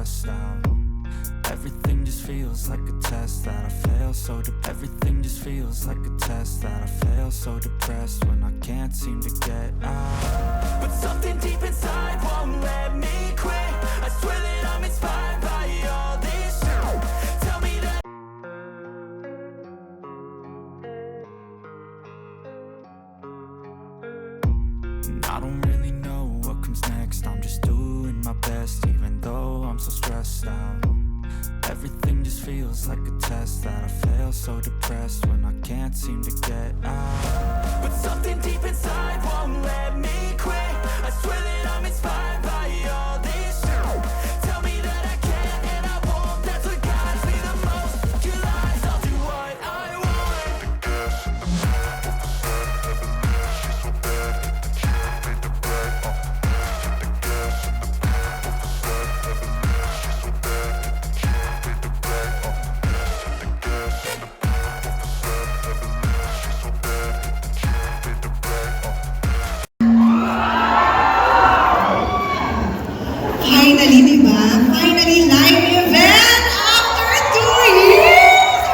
stressed out. Everything just feels like a test that I fail so everything just feels like a test that I fail so depressed when I can't seem to get out. But something deep inside won't let me quit. I swear that I'm inspired by all this shit. Tell me that I don't really know what comes next. I'm just doing my best even though I'm so stressed out. Everything just feels like a test that I fail so depressed when I can't seem to get out. But something deep inside won't let me quit. I swear that I'm inspired by all this shit. Tell me that I can and I won't. That's what guides me the most. Your lies, I'll do what I want. Finally, di ba? Finally, live event after 2 years!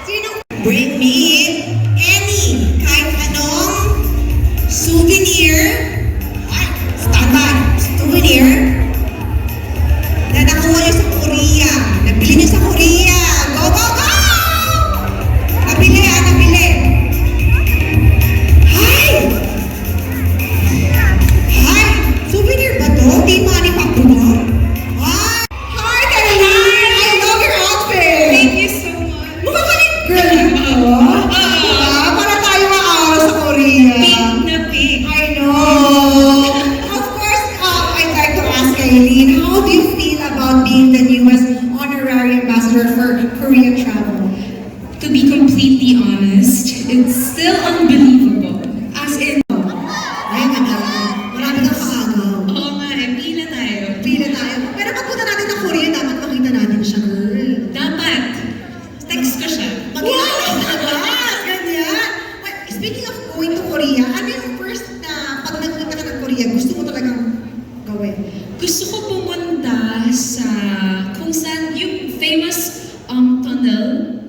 Sinong bring me any, kahit anong souvenir, ay, standby, souvenir, na nakuha niyo sa Korea, nabili niyo sa Korea, go, go, go! Nabili, nabili. Hi! Hi! Souvenir ba to? Di money pa po ba? Hi, Caroline! I love your outfit! Thank you so much. Mukha ka rin girl mo. Para tayo maawa sa Korea. Pink na pink. I know. Of course, I'd like to ask Eileen, how do you feel about being the newest honorary ambassador for Korean travel? To be completely honest, it's still unbelievable. As in, Ay, madam. Marami kang kaagaw. oo nga, pila tayo. Pila tayo. Pero pagpunta natin ng Korea, dapat makita natin siya, girl. Dapat. Text ko siya. Mag-iwas! Ganyan! But speaking of going to Korea, ano yung first na pag nagpunta ka ng Korea, gusto mo talagang gawin? Gusto ko pumunta sa kung saan yung famous tunnel.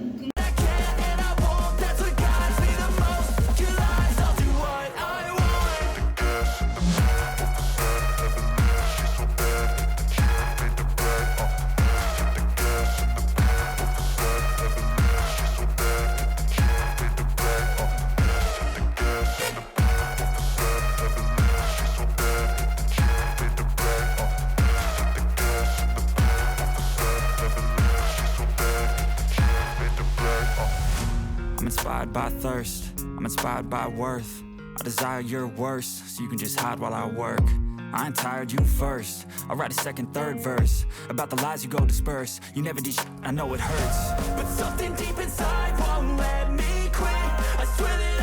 I'm inspired by thirst, I'm inspired by worth. I desire your worst, so you can just hide while I work. I ain't tired, you first. I'll write a second, third verse about the lies you go disperse. You never did I know it hurts, but something deep inside won't let me quit. I swear that